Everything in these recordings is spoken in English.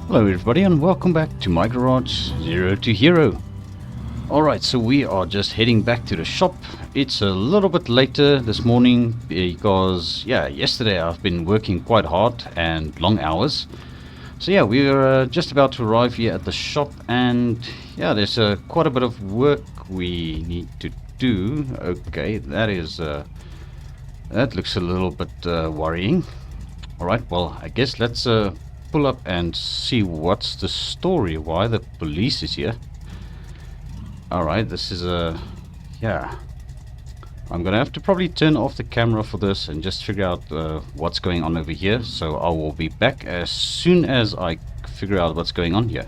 Hello everybody and welcome back to my garage, Zero to Hero. Alright, so we are just heading back to the shop. It's a little bit later this morning because, yesterday I've been working quite hard and long hours. So yeah, we're just about to arrive here at the shop and there's quite a bit of work we need to do. Okay, that looks a little bit worrying. Alright, well, I guess let's pull up and see what's the story, why the police is here. Alright, this is I'm gonna have to probably turn off the camera for this and just figure out what's going on over here. So I will be back as soon as I figure out what's going on here.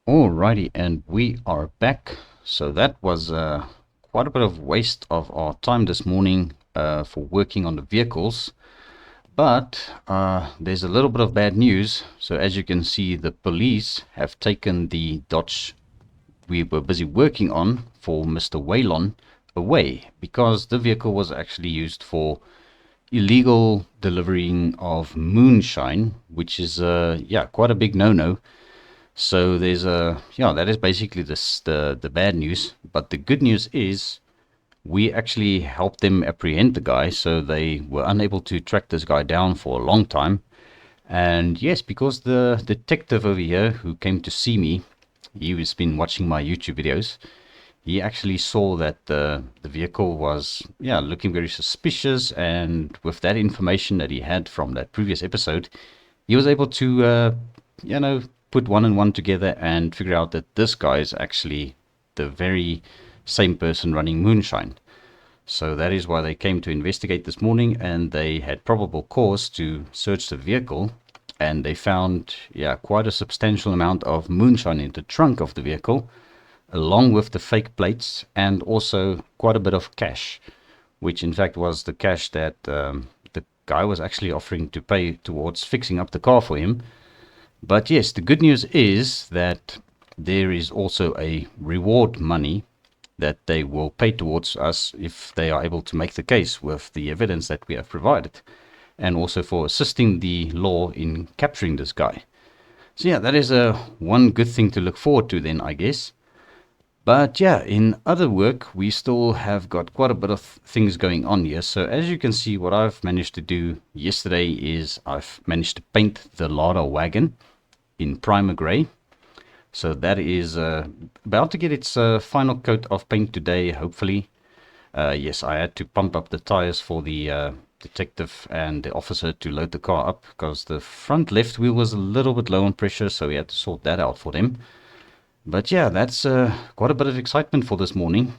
Alrighty, and we are back. So that was quite a bit of waste of our time this morning for working on the vehicles. But there's a little bit of bad news. So as you can see, the police have taken the Dodge we were busy working on for Mr. Waylon away because the vehicle was actually used for illegal delivering of moonshine, which is quite a big no-no. So there's that is basically the bad news. But the good news is we actually helped them apprehend the guy, so they were unable to track this guy down for a long time. And yes, because the detective over here who came to see me, he has been watching my YouTube videos. He actually saw that the vehicle was looking very suspicious, and with that information that he had from that previous episode, he was able to put one and one together and figure out that this guy is actually the very same person running Moonshine. So that is why they came to investigate this morning, and they had probable cause to search the vehicle, and they found quite a substantial amount of moonshine in the trunk of the vehicle, along with the fake plates and also quite a bit of cash, which in fact was the cash that the guy was actually offering to pay towards fixing up the car for him. But yes, the good news is that there is also a reward money that they will pay towards us if they are able to make the case with the evidence that we have provided, and also for assisting the law in capturing this guy. So that is one good thing to look forward to then, I guess. But in other work, we still have got quite a bit of things going on here. So as you can see, what I've managed to do yesterday is I've managed to paint the Lada Wagon in primer gray. So that is about to get its final coat of paint today, hopefully. Yes, I had to pump up the tires for the detective and the officer to load the car up because the front left wheel was a little bit low on pressure, so we had to sort that out for them. But that's quite a bit of excitement for this morning.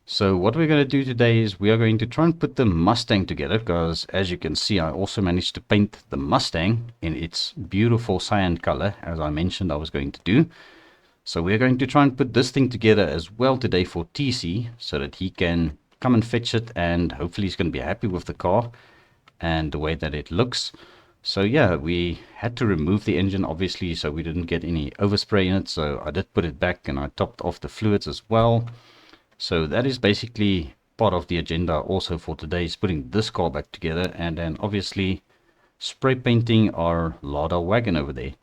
So what we're going to do today is we are going to try and put the Mustang together, because as you can see, I also managed to paint the Mustang in its beautiful cyan color, as I mentioned I was going to do. So we're going to try and put this thing together as well today for TC, so that he can come and fetch it, and hopefully he's going to be happy with the car and the way that it looks. So we had to remove the engine, obviously, so we didn't get any overspray in it. So I did put it back, and I topped off the fluids as well. So that is basically part of the agenda also for today, is putting this car back together, and then obviously spray painting our Lada Wagon over there.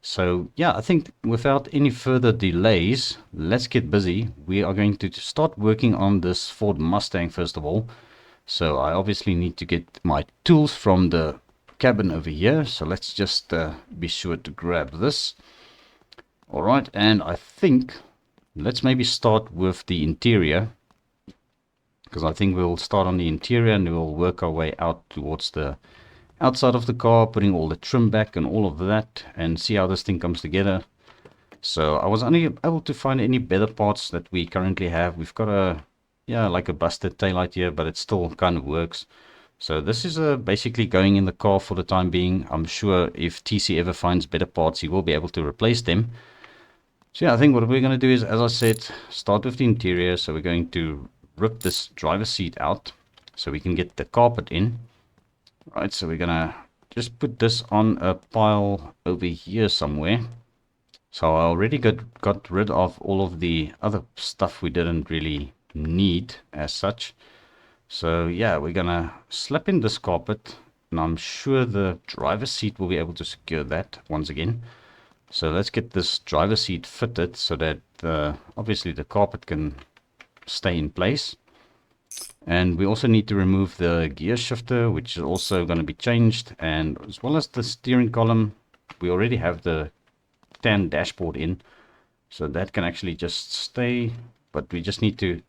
So I think without any further delays, let's get busy. We are going to start working on this Ford Mustang first of all. So I obviously need to get my tools from the cabin over here. So let's just be sure to grab this. Alright, and I think let's maybe start with the interior, because I think we'll start on the interior and we'll work our way out towards the outside of the car, putting all the trim back and all of that, and see how this thing comes together. So I was unable to find any better parts that we currently have. We've got like a busted taillight here, but it still kind of works. So this is basically going in the car for the time being. I'm sure if TC ever finds better parts, he will be able to replace them. So I think what we're going to do is, as I said, start with the interior. So we're going to rip this driver's seat out so we can get the carpet in. Right, so we're going to just put this on a pile over here somewhere. So I already got rid of all of the other stuff we didn't really need as such. So yeah, we're gonna slap in this carpet, and I'm sure the driver's seat will be able to secure that once again. So let's get this driver's seat fitted so that obviously the carpet can stay in place. And we also need to remove the gear shifter, which is also going to be changed, and as well as the steering column. We already have the tan dashboard in, so that can actually just stay, but we just need to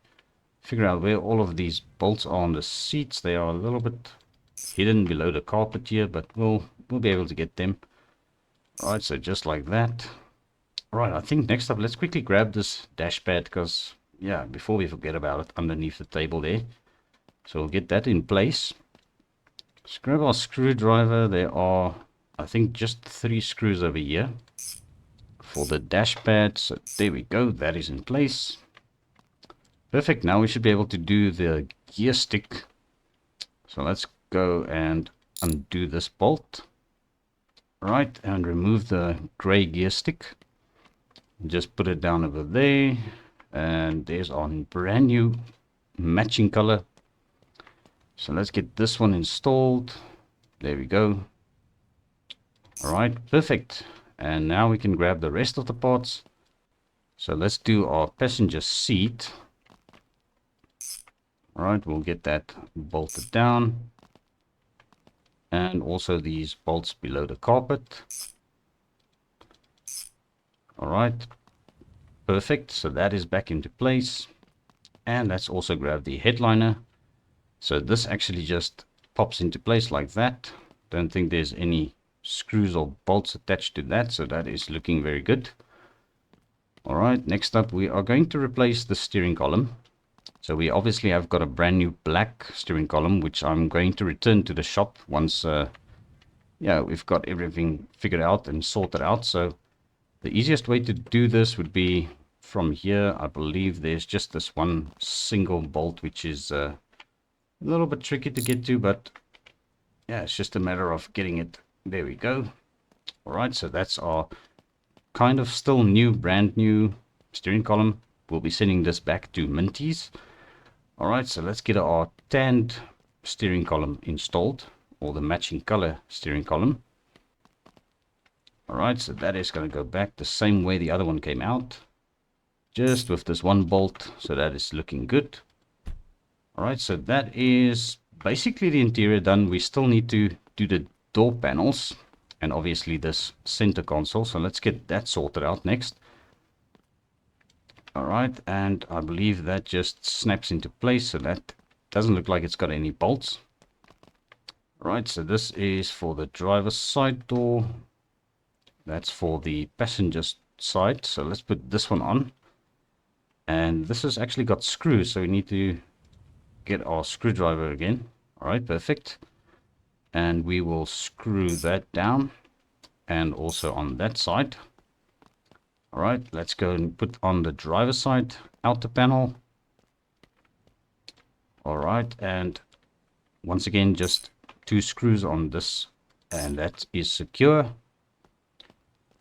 figure out where all of these bolts are on the seats. They are a little bit hidden below the carpet here, but we'll be able to get them. Alright, so just like that. Alright, I think next up, let's quickly grab this dash pad, because yeah, before we forget about it, underneath the table there. So we'll get that in place. Let's grab our screwdriver. There are, I think, just 3 screws over here for the dash pad. So there we go, that is in place. Perfect, now we should be able to do the gear stick. So let's go and undo this bolt. Right, and remove the gray gear stick. Just put it down over there. And there's our brand new matching color. So let's get this one installed. There we go. Alright, perfect. And now we can grab the rest of the parts. So let's do our passenger seat. Alright, we'll get that bolted down. And also these bolts below the carpet. Alright, perfect. So that is back into place. And let's also grab the headliner. So this actually just pops into place like that. Don't think there's any screws or bolts attached to that, so that is looking very good. Alright, next up we are going to replace the steering column. So we obviously have got a brand new black steering column, which I'm going to return to the shop once yeah, we've got everything figured out and sorted out. So the easiest way to do this would be from here. I believe there's just this one single bolt, which is a little bit tricky to get to, but yeah, it's just a matter of getting it. There we go. All right, so that's our kind of still new, brand new steering column. We'll be sending this back to Minty's. All right, so let's get our tanned steering column installed, or the matching color steering column. All right, so that is going to go back the same way the other one came out, just with this one bolt. So that is looking good. Alright, so that is basically the interior done. We still need to do the door panels and obviously this center console. So let's get that sorted out next. Alright, and I believe that just snaps into place. So that doesn't look like it's got any bolts. Alright, so this is for the driver's side door. That's for the passenger side. So let's put this one on. And this has actually got screws, so we need to get our screwdriver again. All right, perfect. And we will screw that down, and also on that side. All right, let's go and put on the driver's side outer panel. All right, and once again, just 2 screws on this, and that is secure.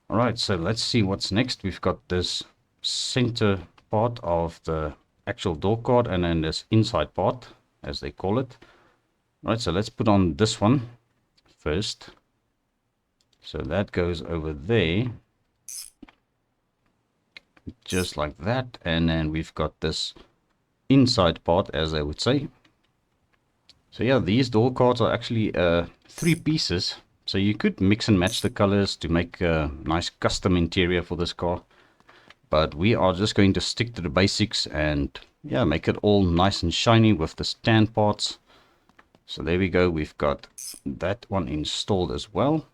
All right, so let's see what's next. We've got this center part of the actual door card, and then this inside part, as they call it. Right, so let's put on this one first. So that goes over there, just like that. And then we've got this inside part, as they would say. So yeah, these door cards are actually 3 pieces. So you could mix and match the colors to make a nice custom interior for this car. But we are just going to stick to the basics and yeah, make it all nice and shiny with the stand parts. So there we go. We've got that one installed as well.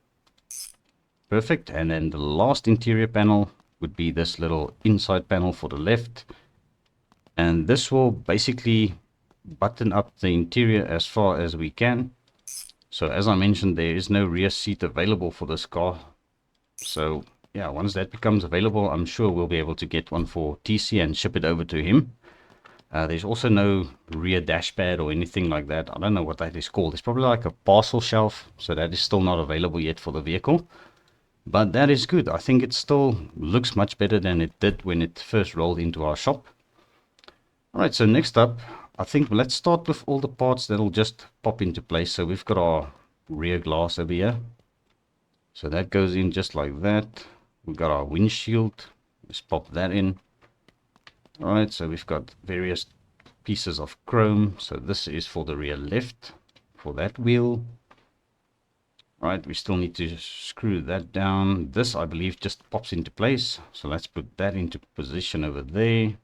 Perfect. And then the last interior panel would be this little inside panel for the left. And this will basically button up the interior as far as we can. So as I mentioned, there is no rear seat available for this car. So yeah, once that becomes available, I'm sure we'll be able to get one for TC and ship it over to him. There's also no rear dashpad or anything like that. I don't know what that is called. It's probably like a parcel shelf, so that is still not available yet for the vehicle. But that is good. I think it still looks much better than it did when it first rolled into our shop. Alright, so next up, I think let's start with all the parts that'll just pop into place. So we've got our rear glass over here. So that goes in just like that. We've got our windshield. Let's pop that in. Alright, so we've got various pieces of chrome. So this is for the rear left, for that wheel. Right, we still need to screw that down. This, I believe, just pops into place. So let's put that into position over there.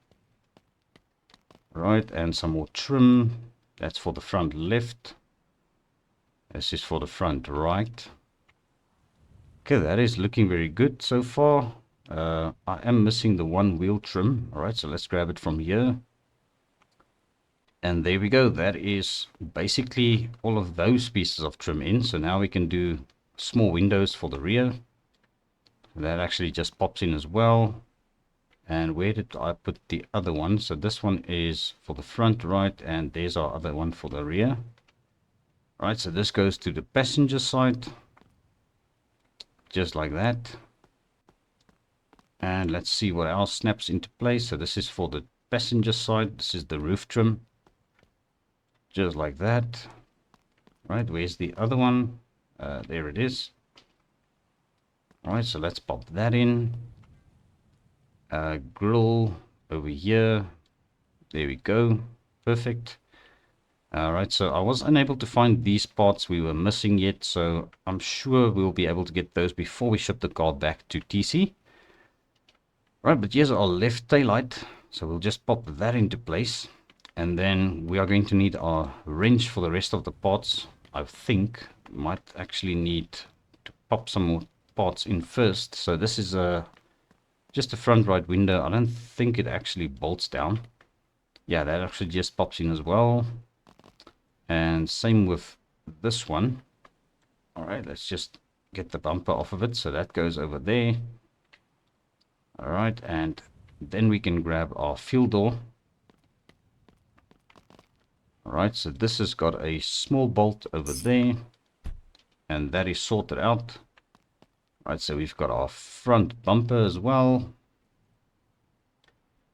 Right, and some more trim. That's for the front left. This is for the front right. Okay, that is looking very good so far. I am missing the one wheel trim. Alright, so let's grab it from here. And there we go. That is basically all of those pieces of trim in. So now we can do small windows for the rear. That actually just pops in as well. And where did I put the other one? So this one is for the front right, and there's our other one for the rear. Right, so this goes to the passenger side. Just like that. And let's see what else snaps into place. So this is for the passenger side. This is the roof trim. Just like that. Right, where's the other one? There it is. Alright, so let's pop that in. Grill over here. There we go. Perfect. Alright, so I was unable to find these parts we were missing yet, so I'm sure we'll be able to get those before we ship the car back to TC. Right, but here's our left taillight. So we'll just pop that into place. And then we are going to need our wrench for the rest of the parts. I think might actually need to pop some more parts in first. So this is just a front right window. I don't think it actually bolts down. Yeah, that actually just pops in as well. And same with this one. Alright, let's just get the bumper off of it. So that goes over there. Alright, and then we can grab our fuel door. Alright, so this has got a small bolt over there, and that is sorted out. Alright, so we've got our front bumper as well.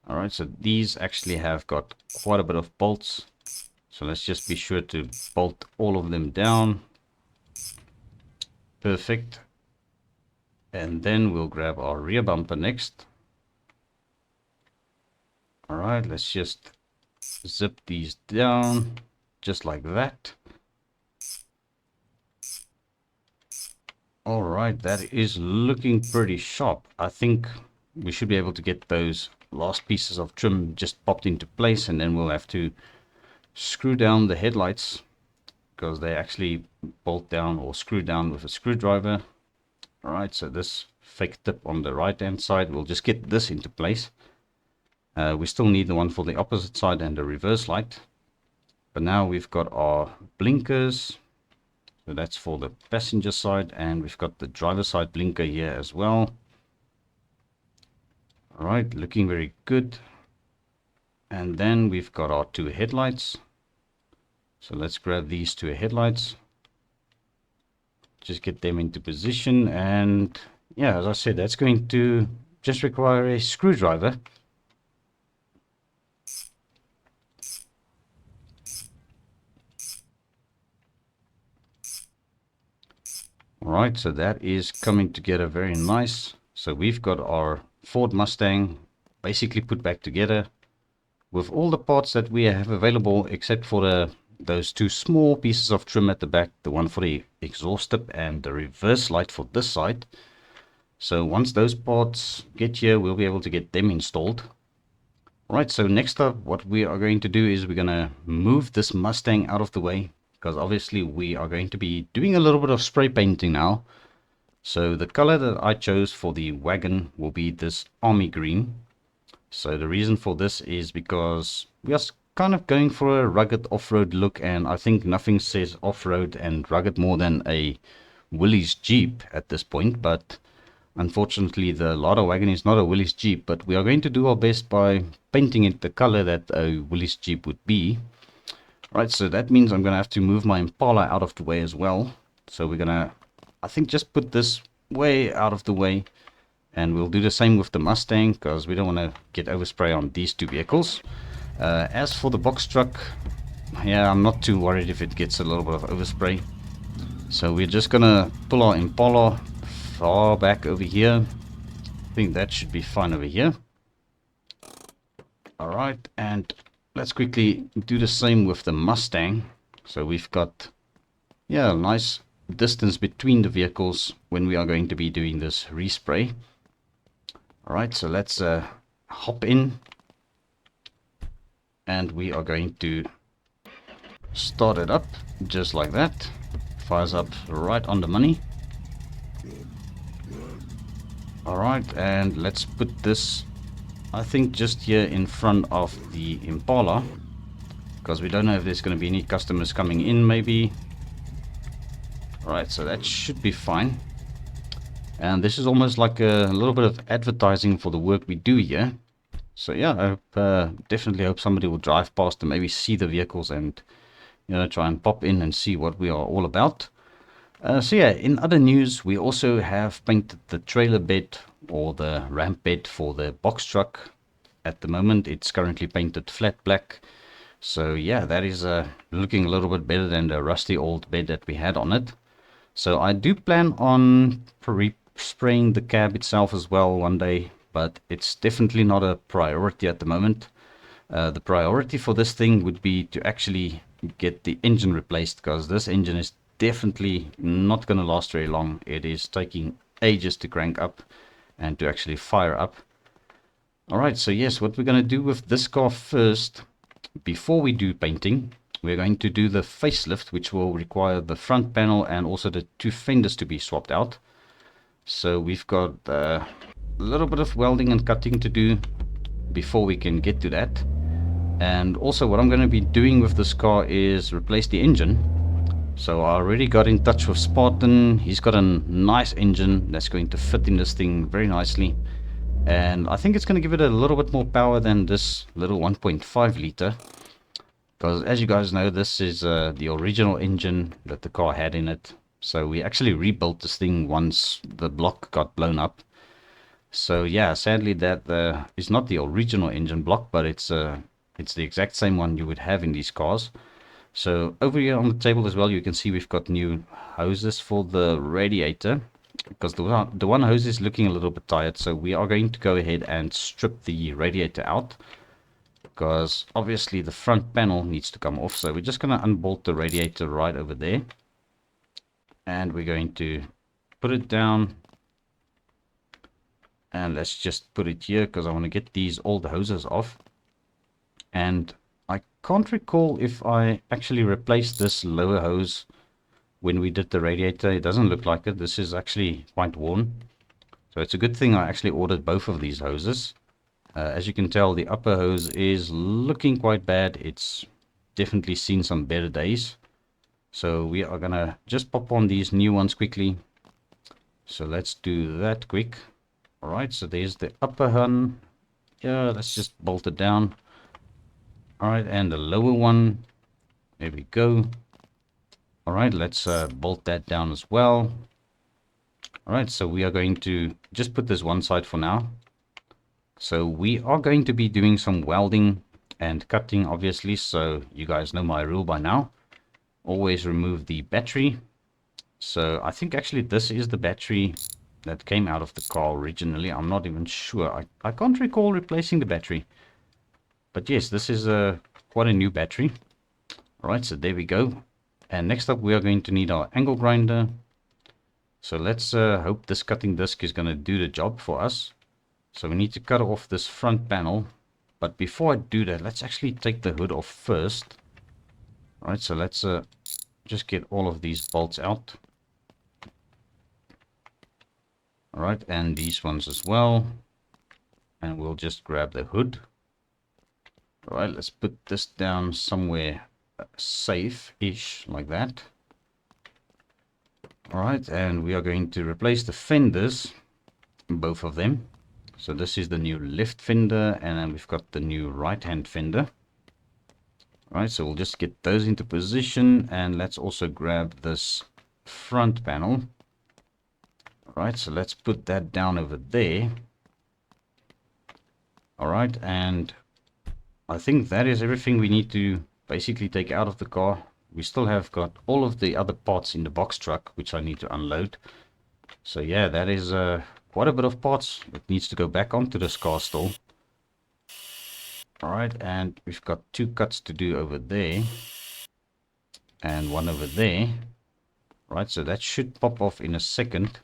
Alright, so these actually have got quite a bit of bolts. So let's just be sure to bolt all of them down. Perfect. And then we'll grab our rear bumper next. Alright, let's just zip these down just like that. Alright, that is looking pretty sharp. I think we should be able to get those last pieces of trim just popped into place, and then we'll have to screw down the headlights because they actually bolt down or screw down with a screwdriver. Alright, so this fake tip on the right hand side, we'll just get this into place. We still need the one for the opposite side and the reverse light. But now we've got our blinkers. So that's for the passenger side, and we've got the driver side blinker here as well. Alright, looking very good. And then we've got our two headlights. So let's grab these two headlights. Just get them into position, and yeah, as I said, that's going to just require a screwdriver. Alright, so that is coming together very nice. So we've got our Ford Mustang basically put back together with all the parts that we have available, except for those two small pieces of trim at the back, the one for the exhaust tip and the reverse light for this side. So once those parts get here, we'll be able to get them installed. Alright, so next up, what we are going to do is we're going to move this Mustang out of the way, because obviously we are going to be doing a little bit of spray painting now. So the color that I chose for the wagon will be this army green. So the reason for this is because we are kind of going for a rugged off-road look, and I think nothing says off-road and rugged more than a Willys Jeep at this point. But Unfortunately, the Lada Wagon is not a Willys Jeep, but we are going to do our best by painting it the color that a Willys Jeep would be. Right, so that means I'm going to have to move my Impala out of the way as well. So we're going to, I think, just put this way out of the way. And we'll do the same with the Mustang, because we don't want to get overspray on these two vehicles. As for the box truck, yeah, I'm not too worried if it gets a little bit of overspray. So we're just going to pull our Impala far back over here. I think that should be fine over here. Alright, and let's quickly do the same with the Mustang. So we've got, yeah, a nice distance between the vehicles when we are going to be doing this respray. Alright, so let's hop in. And we are going to start it up just like that. Fires up right on the money. Alright, and let's put this, I think, just here in front of the Impala, because we don't know if there's going to be any customers coming in maybe. Alright, so that should be fine. And this is almost like a little bit of advertising for the work we do here. So yeah, I definitely hope somebody will drive past and maybe see the vehicles and, you know, try and pop in and see what we are all about. So yeah, in other news, we also have painted the trailer bed or the ramp bed for the box truck. At the moment, it's currently painted flat black. So yeah, that is looking a little bit better than the rusty old bed that we had on it. So I do plan on spraying the cab itself as well one day, but it's definitely not a priority at the moment. The priority for this thing would be to actually get the engine replaced, because this engine is definitely not going to last very long. It is taking ages to crank up and to actually fire up. Alright, so yes, what we're going to do with this car first, before we do painting, we're going to do the facelift, which will require the front panel and also the two fenders to be swapped out. So we've got a little bit of welding and cutting to do before we can get to that. And also what I'm going to be doing with this car is replace the engine. So I already got in touch with Spartan. He's got a nice engine that's going to fit in this thing very nicely. And I think it's going to give it a little bit more power than this little 1.5 liter. Because as you guys know, this is the original engine that the car had in it. So we actually rebuilt this thing once the block got blown up. So yeah, sadly that is not the original engine block, but it's the exact same one you would have in these cars. So over here on the table as well, you can see we've got new hoses for the radiator, because the one hose is looking a little bit tired. So we are going to go ahead and strip the radiator out, because obviously the front panel needs to come off. So we're just going to unbolt the radiator right over there, and we're going to put it down. And let's just put it here, because I want to get these old hoses off. And I can't recall if I actually replaced this lower hose when we did the radiator. It doesn't look like it. This is actually quite worn. So it's a good thing I actually ordered both of these hoses. As you can tell, the upper hose is looking quite bad. It's definitely seen some better days. So we are going to just pop on these new ones quickly. So let's do that quick. Alright, so there's the upper one. Yeah, let's just bolt it down. Alright, and the lower one. There we go. Alright, let's bolt that down as well. Alright, so we are going to just put this one side for now. So we are going to be doing some welding and cutting, obviously. So you guys know my rule by now. Always remove the battery. So I think actually this is the battery that came out of the car originally. I'm not even sure. I can't recall replacing the battery. But yes, this is quite a new battery. Alright, so there we go. And next up we are going to need our angle grinder. So let's hope this cutting disc is going to do the job for us. So we need to cut off this front panel. But before I do that, let's actually take the hood off first. Alright, so let's just get all of these bolts out. Alright, and these ones as well. And we'll just grab the hood. Alright, let's put this down somewhere safe-ish, like that. Alright, and we are going to replace the fenders. both of them. So this is the new left fender, and then we've got the new right hand fender. Right, so we'll just get those into position, and let's also grab this front panel. Alright, so let's put that down over there. Alright, and I think that is everything we need to basically take out of the car. We still have got all of the other parts in the box truck, which I need to unload. So yeah, that is quite a bit of parts that needs to go back onto this car still. Alright, and we've got 2 cuts to do over there. And 1 over there. Right, so that should pop off in a second.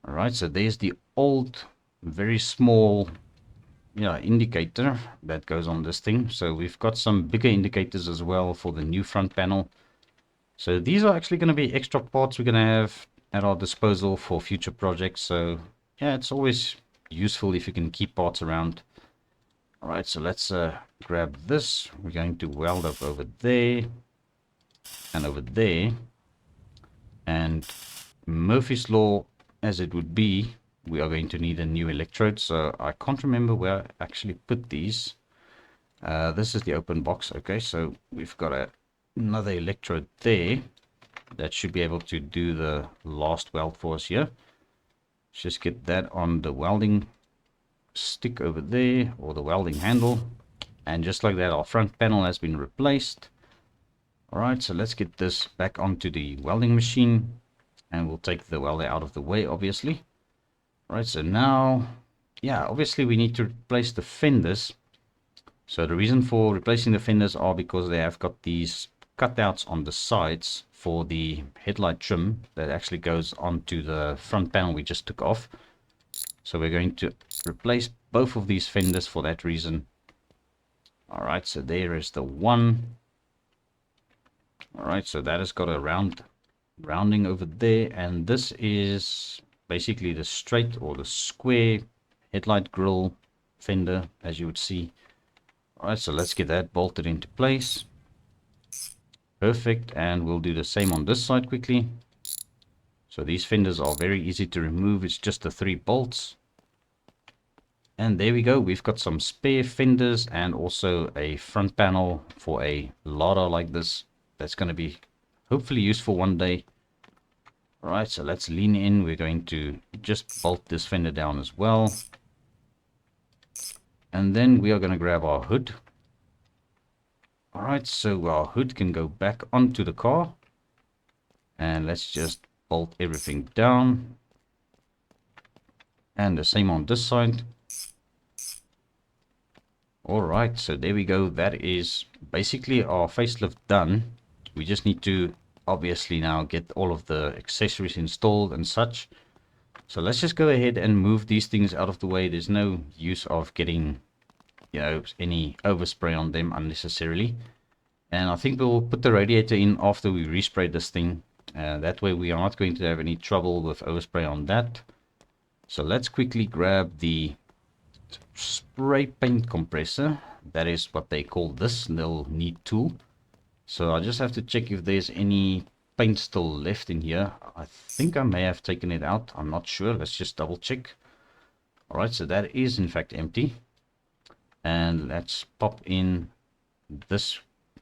Alright, so there's the old, very small indicator that goes on this thing. So we've got some bigger indicators as well for the new front panel. So these are actually going to be extra parts we're going to have at our disposal for future projects. So yeah, it's always useful if you can keep parts around. Alright, so let's grab this. We're going to weld up over there and over there. And Murphy's Law, as it would be, we are going to need a new electrode. So I can't remember where I actually put these. This is the open box. Okay, so we've got another electrode there. That should be able to do the last weld for us here. Let's just get that on the welding stick over there, or the welding handle. And just like that, our front panel has been replaced. Alright, so let's get this back onto the welding machine. And we'll take the welder out of the way, obviously. Alright, so now, yeah, obviously we need to replace the fenders. So the reason for replacing the fenders are because they have got these cutouts on the sides for the headlight trim that actually goes onto the front panel we just took off. So we're going to replace both of these fenders for that reason. Alright, so there is the one. Alright, so that has got a rounding over there, and this is basically the straight or the square headlight grille fender, as you would see. Alright, so let's get that bolted into place. Perfect, and we'll do the same on this side quickly. So these fenders are very easy to remove. It's just the 3 bolts. And there we go. We've got some spare fenders and also a front panel for a Lada like this. That's going to be hopefully useful one day. Alright, so let's lean in. We're going to just bolt this fender down as well. And then we are going to grab our hood. Alright, so our hood can go back onto the car. And let's just bolt everything down. And the same on this side. Alright, so there we go. That is basically our facelift done. We just need to obviously now get all of the accessories installed and such. So let's just go ahead and move these things out of the way. There's no use of getting any overspray on them unnecessarily. And I think we'll put the radiator in after we respray this thing. That way we are not going to have any trouble with overspray on that. So let's quickly grab the spray paint compressor. That is what they call this. They'll need tool. So I just have to check if there's any paint still left in here. I think I may have taken it out. I'm not sure. Let's just double check. Alright, so that is in fact empty. And let's pop in this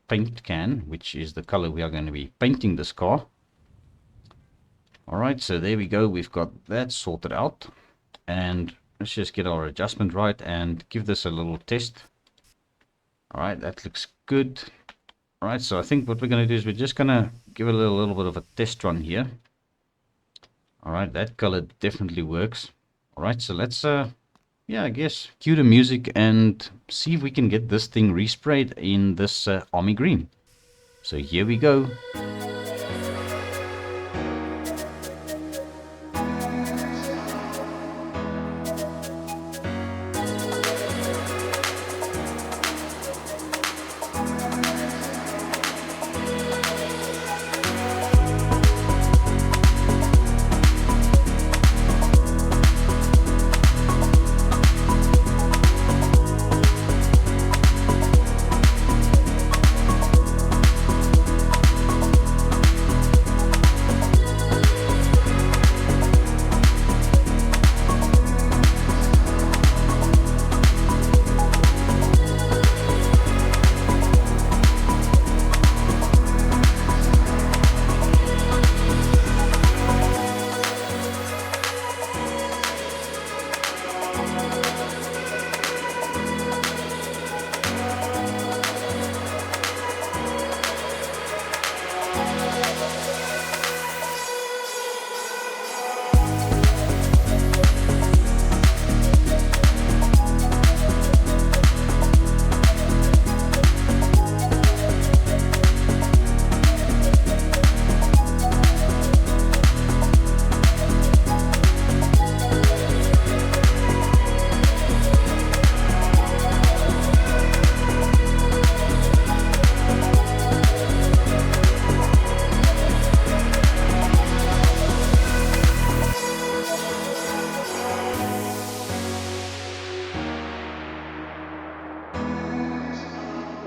paint can, which is the color we are going to be painting this car. Alright, so there we go. We've got that sorted out. And let's just get our adjustment right and give this a little test. Alright, that looks good. Alright, so I think what we're going to do is we're just going to give it a little bit of a test run here. Alright, that color definitely works. Alright, so let's yeah, I guess cue the music and see if we can get this thing resprayed in this army green. So here we go.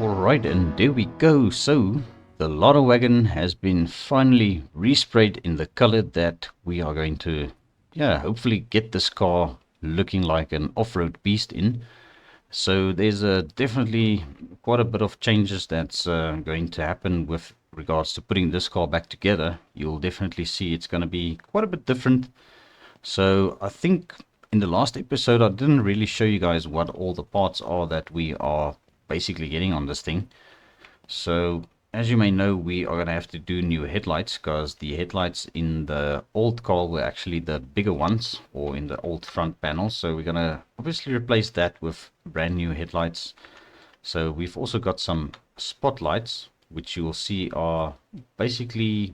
Alright, and there we go. So the Lada Wagon has been finally resprayed in the color that we are going to, hopefully get this car looking like an off-road beast in. So there's definitely quite a bit of changes that's going to happen with regards to putting this car back together. You'll definitely see it's going to be quite a bit different. So I think in the last episode I didn't really show you guys what all the parts are that we are basically getting on this thing. So as you may know, we are going to have to do new headlights, because the headlights in the old car were actually the bigger ones, or in the old front panel. So we're going to obviously replace that with brand new headlights. So we've also got some spotlights, which you will see are basically,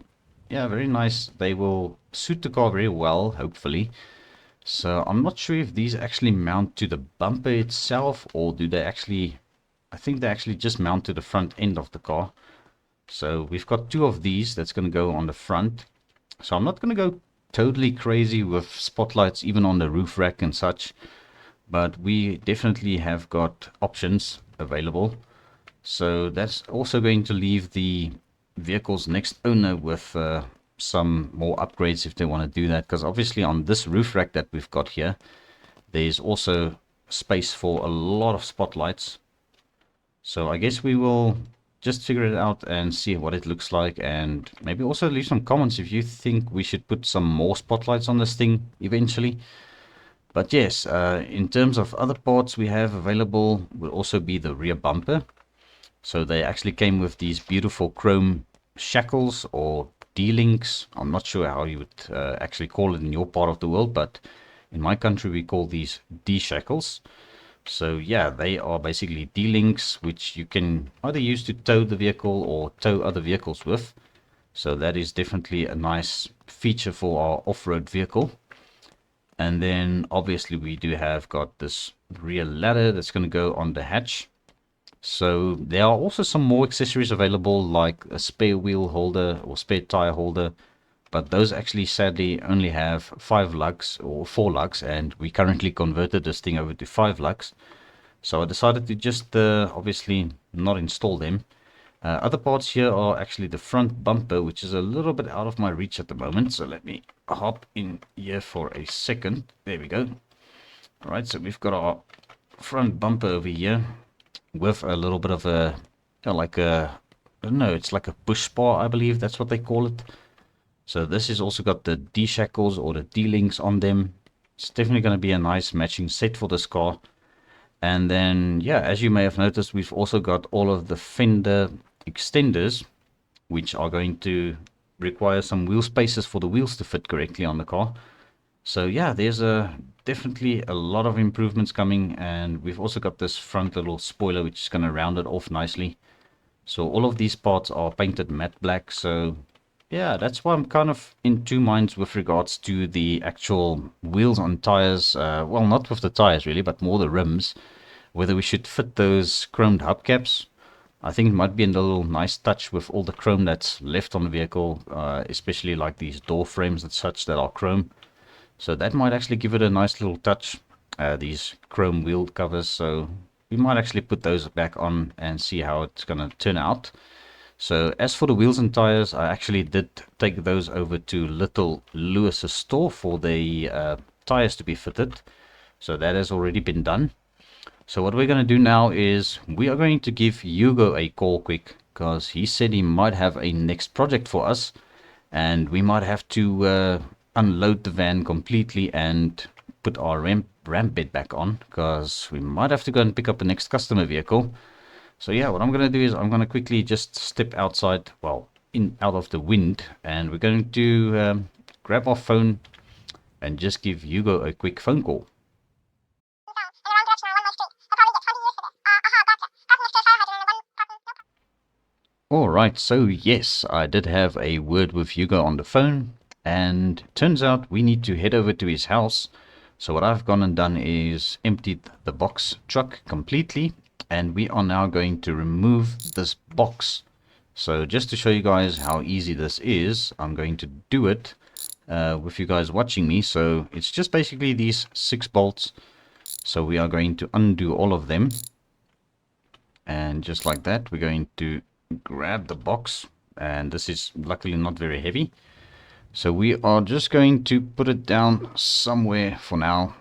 very nice. They will suit the car very well, hopefully. So I'm not sure if these actually mount to the bumper itself, or do they actually, I think they actually just mount to the front end of the car. So we've got two of these that's going to go on the front. So I'm not going to go totally crazy with spotlights even on the roof rack and such, but we definitely have got options available. So that's also going to leave the vehicle's next owner with some more upgrades if they want to do that, because obviously on this roof rack that we've got here, there's also space for a lot of spotlights. So I guess we will just figure it out and see what it looks like, and maybe also leave some comments if you think we should put some more spotlights on this thing eventually. But yes, in terms of other parts we have available will also be the rear bumper. So they actually came with these beautiful chrome shackles or D-links. I'm not sure how you would actually call it in your part of the world, but in my country we call these D-shackles. So yeah, they are basically D-links which you can either use to tow the vehicle or tow other vehicles with. So that is definitely a nice feature for our off-road vehicle. And then obviously we do have got this rear ladder that's going to go on the hatch. So there are also some more accessories available, like a spare wheel holder or spare tire holder, but those actually sadly only have 5 lugs or 4 lugs, and we currently converted this thing over to 5 lugs. So I decided to just obviously not install them. Other parts here are actually the front bumper, which is a little bit out of my reach at the moment. So let me hop in here for a second. There we go. Alright, so we've got our front bumper over here with a little bit of a, like a, I don't know, it's like a push bar, I believe that's what they call it. So this has also got the D-shackles or the D-links on them. It's definitely going to be a nice matching set for this car. And then, yeah, as you may have noticed, we've also got all of the fender extenders, which are going to require some wheel spaces for the wheels to fit correctly on the car. So yeah, there's definitely a lot of improvements coming, and we've also got this front little spoiler which is going to round it off nicely. So all of these parts are painted matte black. So yeah, that's why I'm kind of in two minds with regards to the actual wheels on tires. Well, not with the tires really, but more the rims. Whether we should fit those chromed hubcaps. I think it might be a little nice touch with all the chrome that's left on the vehicle, especially like these door frames and such that are chrome. So that might actually give it a nice little touch, these chrome wheel covers. So we might actually put those back on and see how it's going to turn out. So as for the wheels and tires, I actually did take those over to Little Lewis's store for the tires to be fitted. So that has already been done. So what we're going to do now is we are going to give Hugo a call quick, because he said he might have a next project for us, and we might have to unload the van completely and put our ramp bed back on, because we might have to go and pick up the next customer vehicle. So yeah, what I'm going to do is I'm going to quickly just step outside, well, out of the wind, and we're going to grab our phone and just give Hugo a quick phone call. Alright, so yes, I did have a word with Hugo on the phone, and turns out we need to head over to his house. So what I've gone and done is emptied the box truck completely, and we are now going to remove this box. So just to show you guys how easy this is, I'm going to do it with you guys watching me. So it's just basically these 6 bolts. So we are going to undo all of them. and just like that we're going to grab the box, and this is luckily not very heavy, so we are just going to put it down somewhere for now.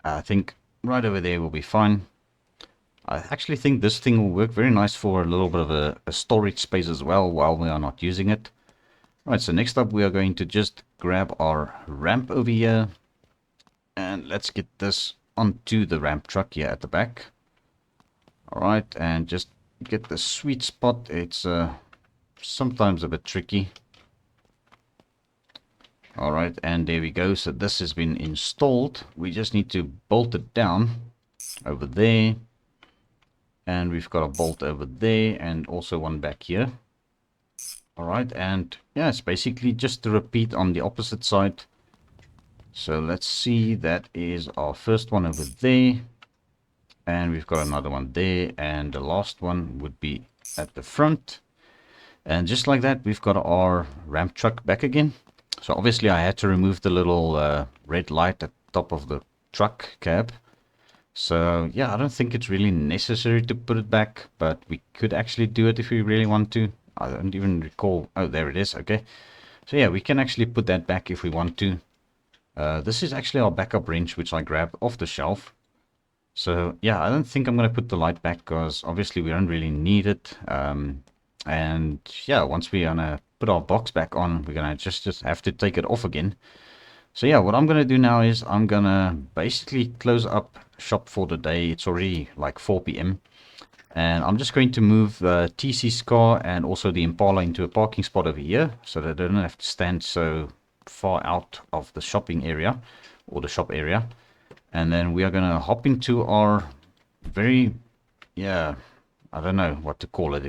I think right over there will be fine. I actually think this thing will work very nice for a little bit of a storage space as well while we are not using it. Right, so next up we are going to just grab our ramp over here, and let's get this onto the ramp truck here at the back. Alright, and just get the sweet spot. It's sometimes a bit tricky. Alright, and there we go. So this has been installed. We just need to bolt it down over there. And we've got a bolt over there and also one back here. Alright, and yeah, it's basically just to repeat on the opposite side. So let's see, that is our first one over there. And we've got another one there, and the last one would be at the front. And just like that, we've got our ramp truck back again. So obviously I had to remove the little red light at the top of the truck cab. So yeah, I don't think it's really necessary to put it back, but we could actually do it if we really want to. I don't even recall. Oh, there it is. Okay. So yeah, we can actually put that back if we want to. This is actually our backup wrench, which I grabbed off the shelf. So yeah, I don't think I'm going to put the light back because obviously we don't really need it. And yeah, once we're going to put our box back on, we're going to just have to take it off again. So yeah, what I'm going to do now is I'm going to basically close up shop for the day. It's already like 4 p.m. And I'm just going to move TC's car and also the Impala into a parking spot over here, so that they don't have to stand so far out of the shopping area or the shop area. And then we are going to hop into our very, yeah, I don't know what to call it.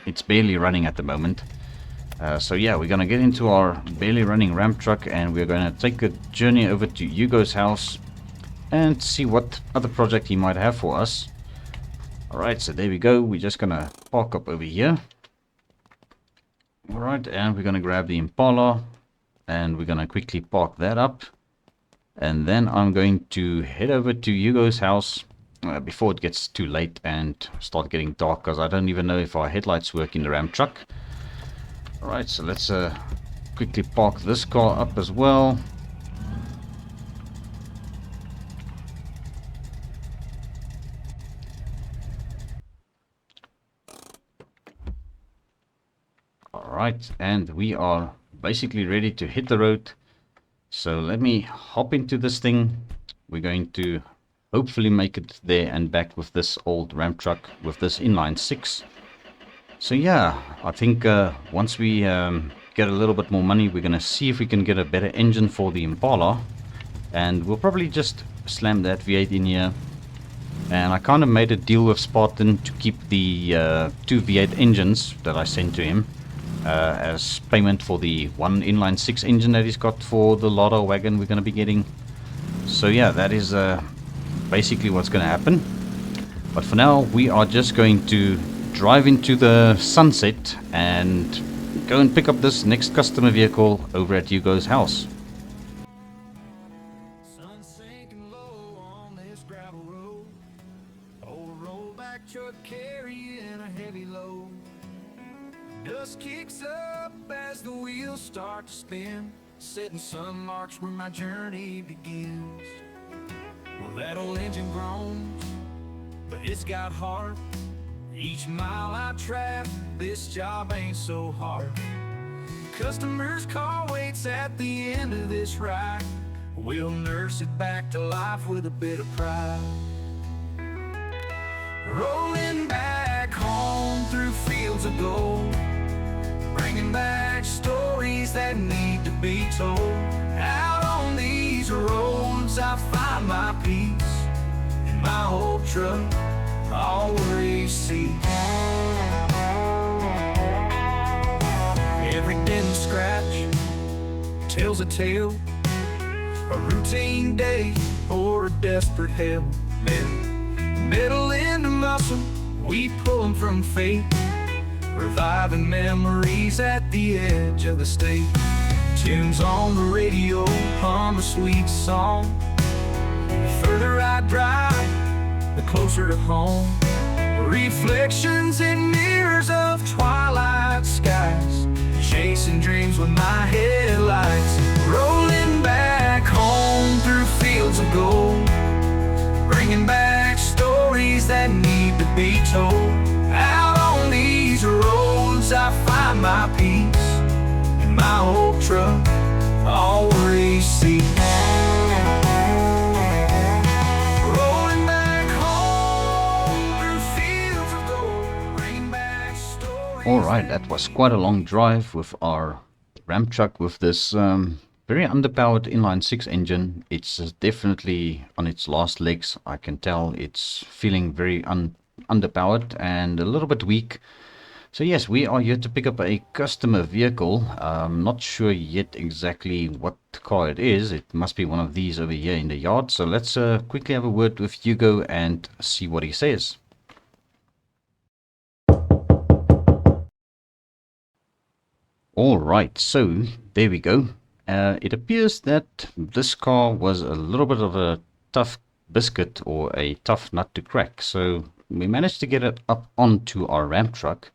It's barely running at the moment. So yeah, we're going to get into our barely running ramp truck, and we're going to take a journey over to Hugo's house and see what other project he might have for us. Alright, so there we go. We're just going to park up over here. Alright, and we're going to grab the Impala, and we're going to quickly park that up. And then I'm going to head over to Hugo's house before it gets too late and start getting dark, because I don't even know if our headlights work in the ramp truck. Alright, so let's quickly park this car up as well. Alright, and we are basically ready to hit the road. So let me hop into this thing. We're going to hopefully make it there and back with this old ramp truck with this inline 6. So yeah, I think once we get a little bit more money, we're going to see if we can get a better engine for the Impala. And we'll probably just slam that V8 in here. And I kind of made a deal with Spartan to keep the 2 V8 engines that I sent to him as payment for the 1 inline 6 engine that he's got for the Lada Wagon we're going to be getting. So yeah, that is basically what's going to happen. But for now, we are just going to drive into the sunset and go and pick up this next customer vehicle over at Hugo's house. Sun sinking low on this gravel road. Old rollback truck carrying a heavy load. Dust kicks up as the wheels start to spin. Setting sun marks where my journey begins. Well, that old engine groans, but it's got heart. Each mile I travel, this job ain't so hard. Customers' car waits at the end of this ride. We'll nurse it back to life with a bit of pride. Rolling back home through fields of gold, bringing back stories that need to be told. Out on these roads I find my peace, and my old truck always see. Every dent and scratch tells a tale, a routine day or a desperate hell. Metal into muscle, we pull them from fate, reviving memories at the edge of the state. Tunes on the radio, hum a sweet song. The further I drive, the closer to home. Reflections in mirrors of twilight skies, chasing dreams with my headlights, rolling back home through fields of gold, bringing back stories that need to be told. Out on these roads I find my peace in my old truck, all worries cease. Rolling back home through fields of gold, bringing back stories. Alright, that was quite a long drive with our ramp truck with this very underpowered inline-6 engine. It's definitely on its last legs. I can tell it's feeling very underpowered and a little bit weak. So yes, we are here to pick up a customer vehicle. I'm not sure yet exactly what car it is. It must be one of these over here in the yard. So let's quickly have a word with Hugo and see what he says. Alright, so there we go. It appears that this car was a little bit of a tough biscuit or a tough nut to crack. So we managed to get it up onto our ramp truck.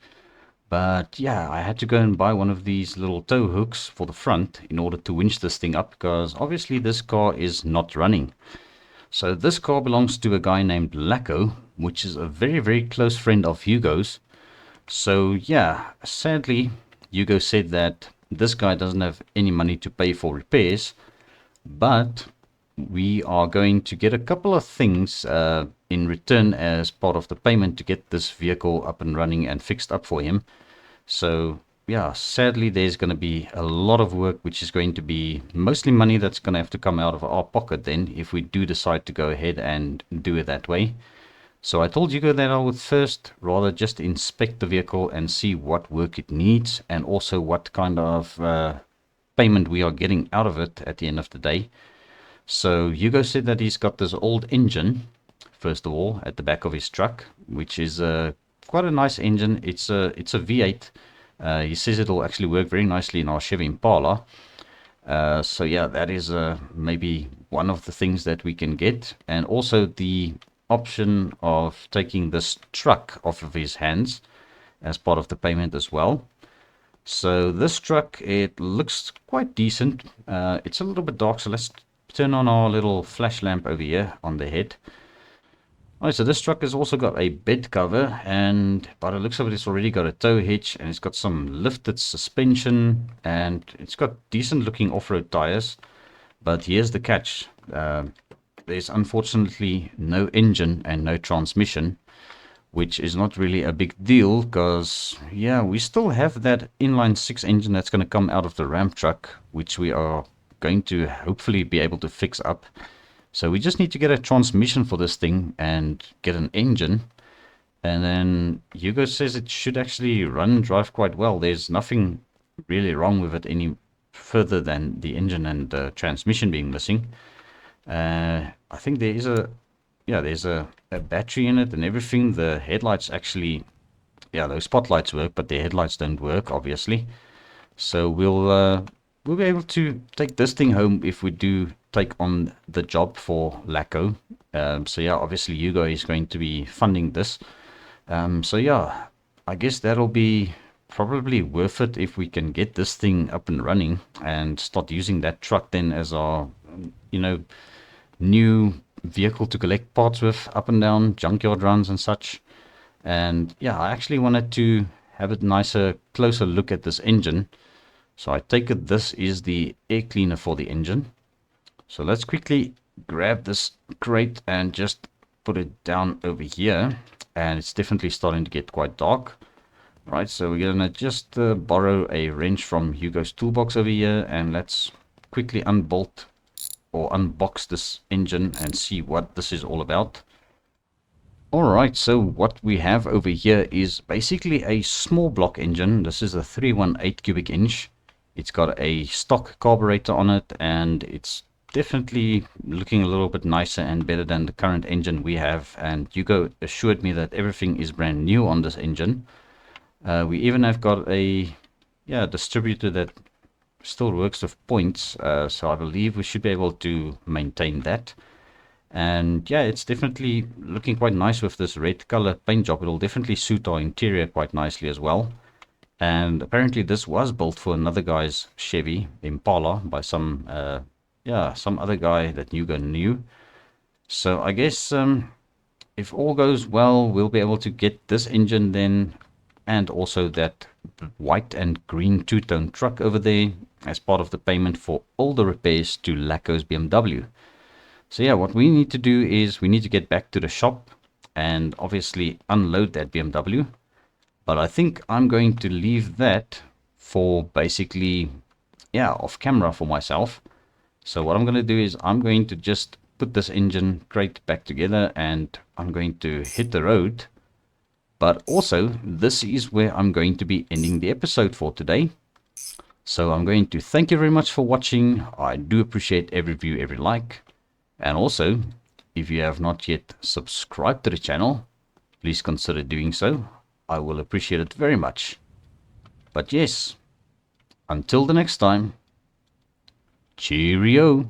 But yeah, I had to go and buy one of these little tow hooks for the front in order to winch this thing up, because obviously this car is not running. So this car belongs to a guy named Lacko, which is a very, very close friend of Hugo's. So yeah, sadly, Hugo said that this guy doesn't have any money to pay for repairs, but we are going to get a couple of things in return as part of the payment to get this vehicle up and running and fixed up for him. So yeah, sadly there's going to be a lot of work, which is going to be mostly money that's going to have to come out of our pocket then if we do decide to go ahead and do it that way. So I told Hugo that I would first rather just inspect the vehicle and see what work it needs, and also what kind of payment we are getting out of it at the end of the day. So Hugo said that he's got this old engine, first of all, at the back of his truck, which is quite a nice engine. It's a V8. He says it'll actually work very nicely in our Chevy Impala. So yeah, that is maybe one of the things that we can get, and also the option of taking this truck off of his hands as part of the payment as well. So this truck, it looks quite decent. It's a little bit dark, so let's turn on our little flash lamp over here on the head. Alright, so this truck has also got a bed cover, and by the looks of it, it's already got a tow hitch, and it's got some lifted suspension, and it's got decent looking off-road tires. But here's the catch. There's unfortunately no engine and no transmission, which is not really a big deal, because yeah, we still have that inline-6 engine that's going to come out of the ramp truck, which we are going to hopefully be able to fix up. So we just need to get a transmission for this thing and get an engine, and then Hugo says it should actually run and drive quite well. There's nothing really wrong with it any further than the engine and the transmission being missing. I think there is there's a battery in it and everything. The headlights actually, those spotlights work, but the headlights don't work, obviously. So we'll be able to take this thing home if we do take on the job for Lacko. So yeah, obviously Hugo is going to be funding this. So yeah, I guess that'll be probably worth it if we can get this thing up and running and start using that truck then as our, new vehicle to collect parts with, up and down junkyard runs and such. And yeah, I actually wanted to have a nicer, closer look at this engine. So I take it this is the air cleaner for the engine. So let's quickly grab this crate and just put it down over here. And it's definitely starting to get quite dark. Right, so we're gonna just borrow a wrench from Hugo's toolbox over here, and let's quickly unbolt or unbox this engine and see what this is all about. Alright, so what we have over here is basically a small block engine. This is a 318 cubic inch. It's got a stock carburetor on it, and it's definitely looking a little bit nicer and better than the current engine we have. And Hugo assured me that everything is brand new on this engine. We even have got a distributor that still works with points, so I believe we should be able to maintain that. And yeah, it's definitely looking quite nice with this red color paint job. It'll definitely suit our interior quite nicely as well. And apparently this was built for another guy's Chevy Impala by some some other guy that Hugo knew. So I guess if all goes well, we'll be able to get this engine then, and also that white and green two-tone truck over there as part of the payment for all the repairs to Lacko's BMW. So yeah, what we need to do is we need to get back to the shop and obviously unload that BMW. But I think I'm going to leave that for basically, yeah, off camera for myself. So what I'm going to do is I'm going to just put this engine crate back together and I'm going to hit the road. But also, this is where I'm going to be ending the episode for today. So I'm going to thank you very much for watching. I do appreciate every view, every like. And also, if you have not yet subscribed to the channel, please consider doing so. I will appreciate it very much. But yes, until the next time, cheerio.